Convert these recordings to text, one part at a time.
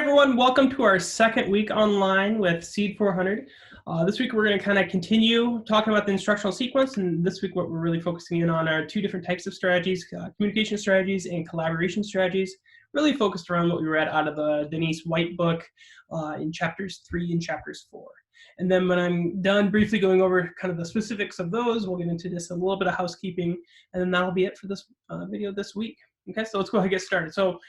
everyone, welcome to our second week online with Seed 400. This week we're going to kind of continue talking about the instructional sequence, and this week what we're really focusing in on are two different types of strategies, communication strategies and collaboration strategies, really focused around what we read out of the Denise White book in chapters 3 and chapters 4. And then when I'm done briefly going over kind of the specifics of those, we'll get into just a little bit of housekeeping, and then that'll be it for this video this week. Okay, so let's go ahead and get started. So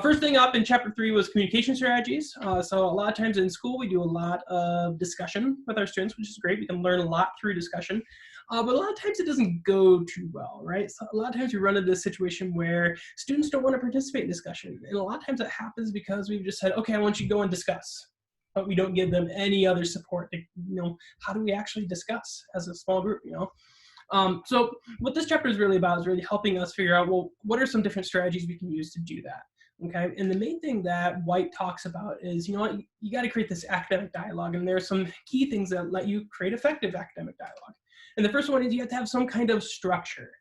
first thing up in chapter 3 was communication strategies. So a lot of times in school, we do a lot of discussion with our students, which is great. We can learn a lot through discussion. But a lot of times it doesn't go too well, right? So a lot of times we run into this situation where students don't want to participate in discussion. And a lot of times it happens because we've just said, okay, I want you to go and discuss. But we don't give them any other support. How do we actually discuss as a small group, So what this chapter is really about is really helping us figure out, well, what are some different strategies we can use to do that, okay? And the main thing that White talks about is, you got to create this academic dialogue, and there are some key things that let you create effective academic dialogue. And the first one is you have to have some kind of structure,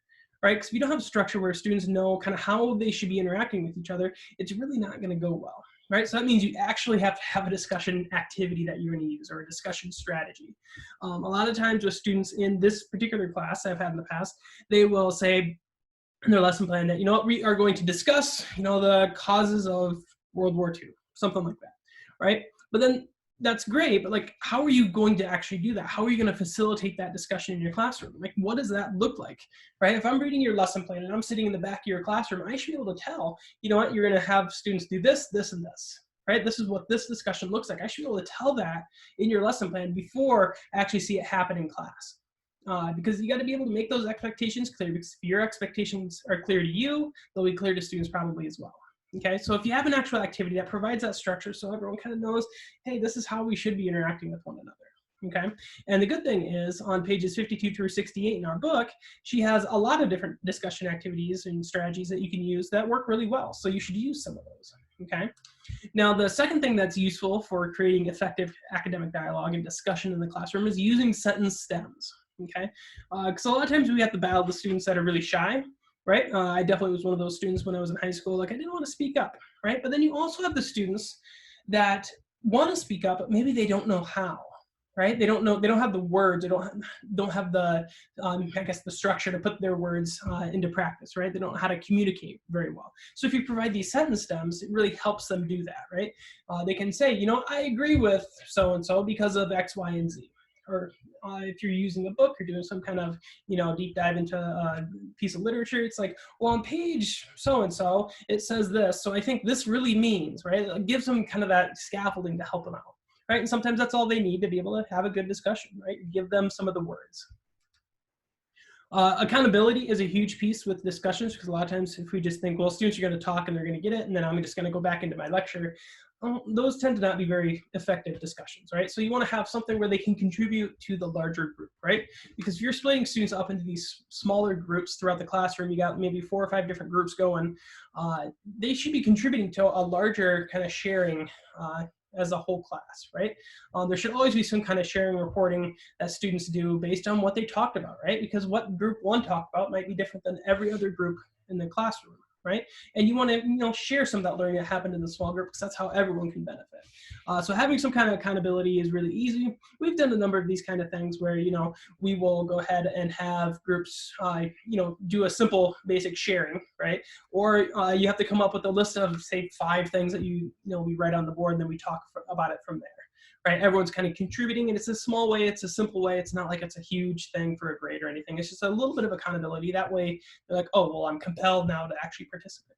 right? Because if you don't have structure where students know kind of how they should be interacting with each other, it's really not going to go well. Right, so that means you actually have to have a discussion activity that you're going to use, or a discussion strategy. A lot of times with students in this particular class I've had in the past, they will say in their lesson plan that, we are going to discuss, the causes of World War II, something like that, right? But then that's great, but like, how are you going to actually do that? How are you going to facilitate that discussion in your classroom? Like, what does that look like, right? If I'm reading your lesson plan and I'm sitting in the back of your classroom, I should be able to tell, you're going to have students do this, this, and this, right? This is what this discussion looks like. I should be able to tell that in your lesson plan before I actually see it happen in class. Because you got to be able to make those expectations clear, because if your expectations are clear to you, they'll be clear to students probably as well. Okay, so if you have an actual activity that provides that structure so everyone kind of knows, hey, this is how we should be interacting with one another. Okay, and the good thing is on pages 52 through 68 in our book, she has a lot of different discussion activities and strategies that you can use that work really well. So you should use some of those. Okay, now the second thing that's useful for creating effective academic dialogue and discussion in the classroom is using sentence stems. Okay, because a lot of times we have to battle the students that are really shy. Right? I definitely was one of those students when I was in high school. Like, I didn't want to speak up, right? But then you also have the students that want to speak up, but maybe they don't know how, right? They don't have the words, they don't have the, the structure to put their words into practice, right? They don't know how to communicate very well. So if you provide these sentence stems, it really helps them do that, right? They can say, I agree with so-and-so because of X, Y, and Z. Or if you're using a book or doing some kind of, deep dive into a piece of literature, it's like, well, on page so-and-so, it says this, so I think this really means, right? It gives them kind of that scaffolding to help them out, right? And sometimes that's all they need to be able to have a good discussion, right? Give them some of the words. Accountability is a huge piece with discussions, because a lot of times if we just think, well, students are going to talk and they're going to get it, and then I'm just going to go back into my lecture, those tend to not be very effective discussions, right? So you want to have something where they can contribute to the larger group, right? Because if you're splitting students up into these smaller groups throughout the classroom, you got maybe 4 or 5 different groups going, they should be contributing to a larger kind of sharing as a whole class, right? There should always be some kind of sharing reporting that students do based on what they talked about, right? Because what group 1 talked about might be different than every other group in the classroom, right? And you want to, share some of that learning that happened in the small group, because that's how everyone can benefit. So having some kind of accountability is really easy. We've done a number of these kind of things where, we will go ahead and have groups, do a simple basic sharing, right? Or you have to come up with a list of, say, 5 things that we write on the board, and then we talk about it from there. Right, everyone's kind of contributing, and it's a small way, it's a simple way, it's not like it's a huge thing for a grade or anything. It's just a little bit of accountability. That way they're like, oh, well, I'm compelled now to actually participate.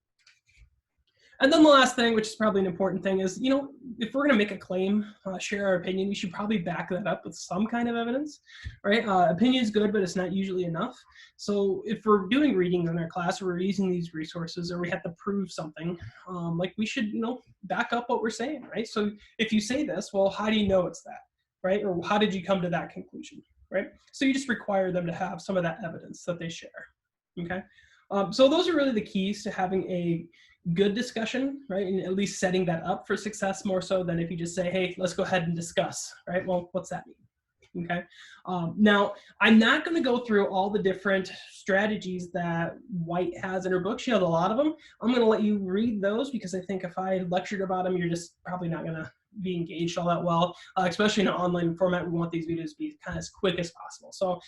And then the last thing, which is probably an important thing, is, if we're going to make a claim, share our opinion, we should probably back that up with some kind of evidence, right? Opinion is good, but it's not usually enough. So if we're doing readings in our class, or we're using these resources, or we have to prove something, we should, back up what we're saying, right? So if you say this, well, how do you know it's that, right? Or how did you come to that conclusion, right? So you just require them to have some of that evidence that they share, okay? So those are really the keys to having a good discussion, right? And at least setting that up for success more so than if you just say, hey, let's go ahead and discuss, right? Well, what's that mean? Okay. Now, I'm not going to go through all the different strategies that White has in her book. She has a lot of them. I'm going to let you read those because I think if I lectured about them, you're just probably not going to be engaged all that well, especially in an online format. We want these videos to be kind of as quick as possible. So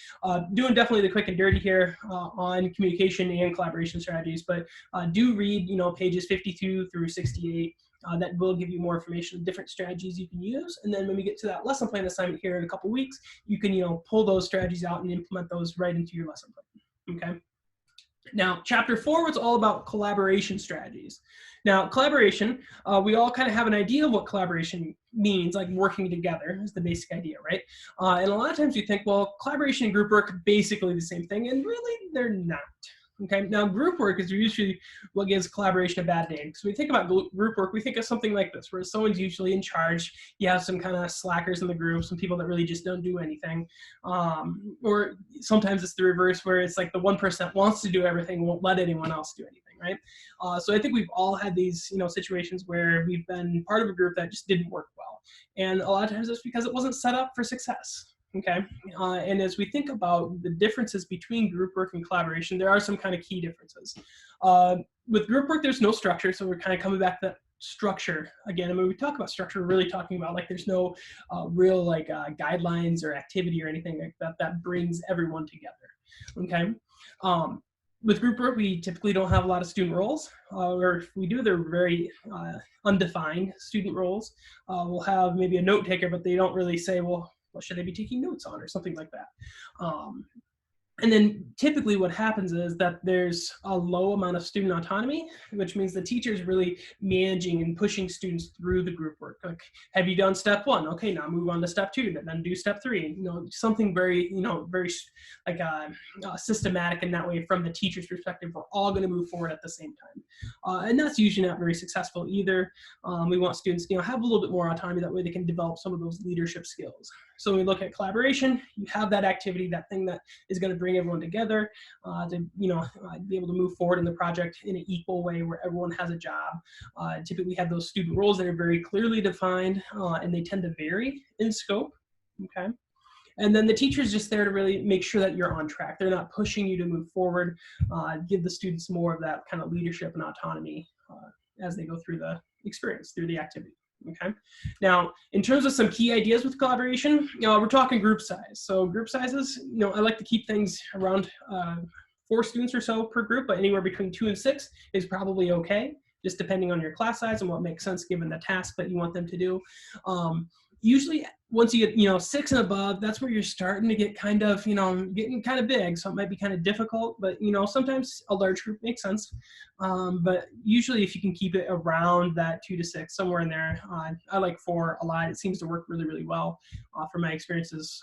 doing definitely the quick and dirty here on communication and collaboration strategies, but do read, pages 52 through 68. That will give you more information on different strategies you can use. And then when we get to that lesson plan assignment here in a couple weeks, you can, pull those strategies out and implement those right into your lesson plan, okay? Now, chapter 4 was all about collaboration strategies. Now, collaboration, we all kind of have an idea of what collaboration means, like working together is the basic idea, right? And a lot of times you think, well, collaboration and group work are basically the same thing, and really they're not. Okay, now group work is usually what gives collaboration a bad name. So when we think about group work, we think of something like this, where someone's usually in charge. You have some kind of slackers in the group, some people that really just don't do anything. Or sometimes it's the reverse, where it's like the one person that wants to do everything, won't let anyone else do anything, right? So I think we've all had these, situations where we've been part of a group that just didn't work well. And a lot of times it's because it wasn't set up for success. Okay, and as we think about the differences between group work and collaboration, there are some kind of key differences. With group work, there's no structure, so we're kind of coming back to that structure again. And when we talk about structure, we're really talking about like there's no real guidelines or activity or anything like that that brings everyone together. Okay. With group work, we typically don't have a lot of student roles, or if we do, they're very undefined student roles. We'll have maybe a note taker, but they don't really say, well, what should I be taking notes on, or something like that. And then typically what happens is that there's a low amount of student autonomy, which means the teacher is really managing and pushing students through the group work. Like, have you done step 1? Okay, now move on to step 2, then do step 3. Something very, very like systematic in that way from the teacher's perspective. We're all going to move forward at the same time. And that's usually not very successful either. We want students to have a little bit more autonomy. That way they can develop some of those leadership skills. So when we look at collaboration, you have that activity, that thing that is going to bring everyone together to be able to move forward in the project in an equal way where everyone has a job. Typically we have those student roles that are very clearly defined and they tend to vary in scope. Okay. And then the teacher's just there to really make sure that you're on track. They're not pushing you to move forward, give the students more of that kind of leadership and autonomy as they go through the experience, through the activity. Okay. Now, in terms of some key ideas with collaboration, we're talking group size. So group sizes, I like to keep things around 4 students or so per group, but anywhere between 2 and 6 is probably okay, just depending on your class size and what makes sense given the task that you want them to do. Usually once you get 6 and above, that's where you're starting to get kind of getting kind of big, so it might be kind of difficult, but sometimes a large group makes sense. But usually if you can keep it around that 2 to 6, somewhere in there. I like 4 a lot. It seems to work really, really well from my experiences.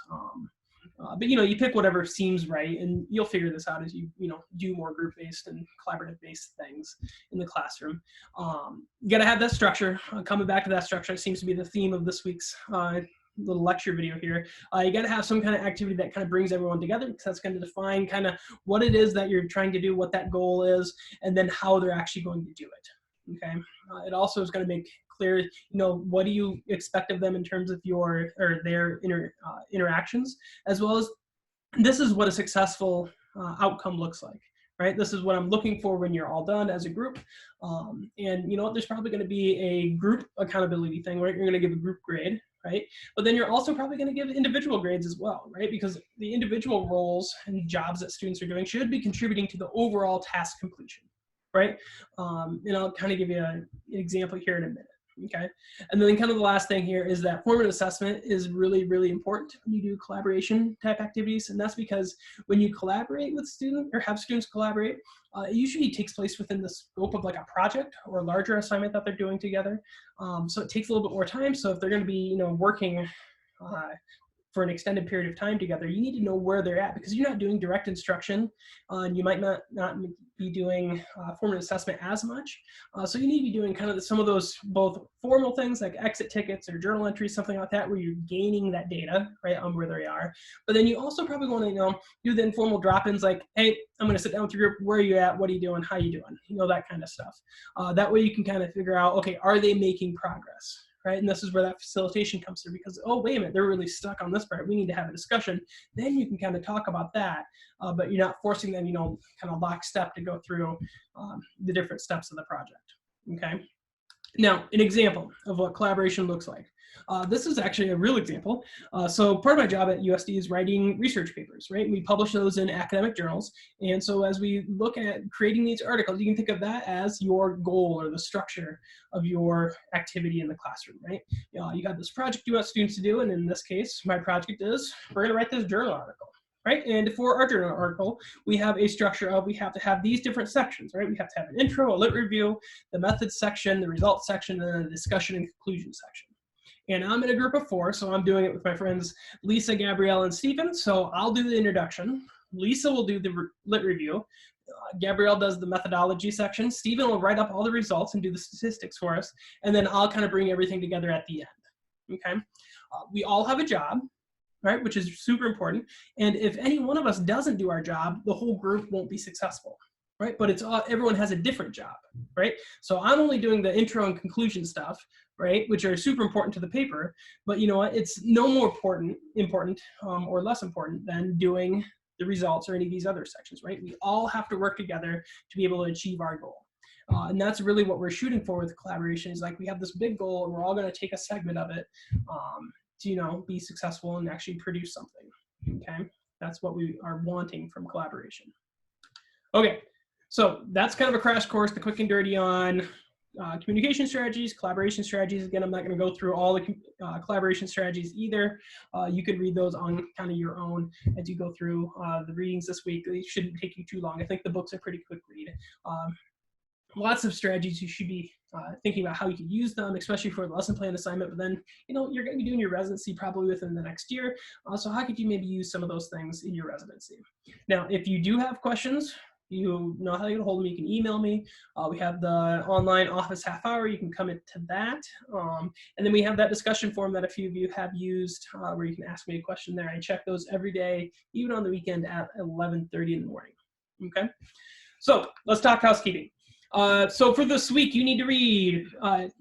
But you pick whatever seems right, and you'll figure this out as you do more group-based and collaborative-based things in the classroom. You got to have that structure. Coming back to that structure, it seems to be the theme of this week's little lecture video here. You got to have some kind of activity that kind of brings everyone together, because that's going to define kind of what it is that you're trying to do, what that goal is, and then how they're actually going to do it. Okay. It also is going to make clear, what do you expect of them in terms of their interactions, as well as this is what a successful outcome looks like, right? This is what I'm looking for when you're all done as a group. And there's probably going to be a group accountability thing, right? You're going to give a group grade, right? But then you're also probably going to give individual grades as well, right? Because the individual roles and jobs that students are doing should be contributing to the overall task completion, right? And I'll kind of give you an example here in a minute. Okay, and then kind of the last thing here is that formative assessment is really, really important when you do collaboration type activities, and that's because when you collaborate with students or have students collaborate, it usually takes place within the scope of like a project or a larger assignment that they're doing together. So it takes a little bit more time. So if they're going to be working for an extended period of time together, you need to know where they're at, because you're not doing direct instruction, and you might not be doing formative assessment as much. So you need to be doing kind of some of those both formal things like exit tickets or journal entries, something like that, where you're gaining that data, right, on where they are. But then you also probably want to do the informal drop-ins like, hey, I'm going to sit down with your group. Where are you at? What are you doing? How are you doing? That kind of stuff. That way you can kind of figure out, okay, are they making progress? right? And this is where that facilitation comes through, because, oh, wait a minute, they're really stuck on this part. We need to have a discussion. Then you can kind of talk about that, but you're not forcing them, kind of lockstep to go through the different steps of the project, okay? Now, an example of what collaboration looks like. This is actually a real example. So part of my job at USD is writing research papers, right? We publish those in academic journals. And so as we look at creating these articles, you can think of that as your goal or the structure of your activity in the classroom, right? You got this project you want students to do, and in this case, my project is, we're gonna write this journal article. Right? And for our journal article, we have a structure of, we have to have these different sections, right? We have to have an intro, a lit review, the methods section, the results section, and then a discussion and conclusion section. And I'm in a group of 4, so I'm doing it with my friends Lisa, Gabrielle, and Stephen. So I'll do the introduction. Lisa will do the lit review. Gabrielle does the methodology section. Stephen will write up all the results and do the statistics for us. And then I'll kind of bring everything together at the end, okay? We all have a job, right, which is super important. And if any one of us doesn't do our job, the whole group won't be successful, right? But it's everyone has a different job, right? So I'm only doing the intro and conclusion stuff, right, which are super important to the paper. But you know what? It's no more important or less important than doing the results or any of these other sections, right? We all have to work together to be able to achieve our goal. And that's really what we're shooting for with collaboration, is like we have this big goal and we're all going to take a segment of it to be successful and actually produce something, okay? That's what we are wanting from collaboration. Okay, so that's kind of a crash course, the quick and dirty on communication strategies, collaboration strategies. Again, I'm not going to go through all the collaboration strategies either. You could read those on kind of your own as you go through the readings this week. They shouldn't take you too long. I think the books are pretty quick read. Lots of strategies you should be thinking about how you could use them, especially for the lesson plan assignment. But then, you're going to be doing your residency probably within the next year. So how could you maybe use some of those things in your residency? Now, if you do have questions, you know how to get a hold of me. You can email me. We have the online office half hour. You can come into that. And then we have that discussion forum that a few of you have used where you can ask me a question there. I check those every day, even on the weekend at 11:30 in the morning. Okay? So let's talk housekeeping. So for this week, you need to read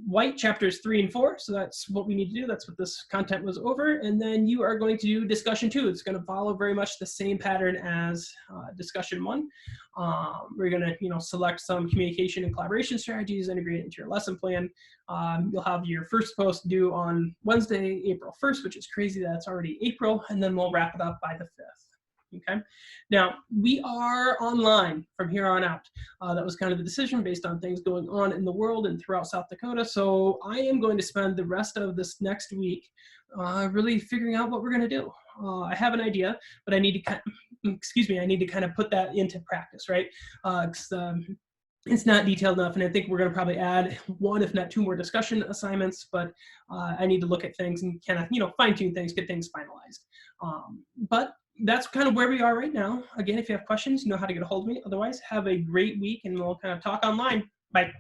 White chapters 3 and 4. So that's what we need to do. That's what this content was over. And then you are going to do discussion 2. It's going to follow very much the same pattern as discussion 1. We're going to, select some communication and collaboration strategies, integrate it into your lesson plan. You'll have your first post due on Wednesday, April 1st, which is crazy that it's already April. And then we'll wrap it up by the 5th. Okay. Now, we are online from here on out. That was kind of the decision based on things going on in the world and throughout South Dakota. So I am going to spend the rest of this next week really figuring out what we're going to do. I have an idea, but I need to kind of put that into practice, right? It's not detailed enough, and I think we're going to probably add 1, if not 2 more discussion assignments, but I need to look at things and kind of, fine-tune things, get things finalized. But that's kind of where we are right now. Again, if you have questions, you know how to get a hold of me. Otherwise, have a great week, and we'll kind of talk online. Bye.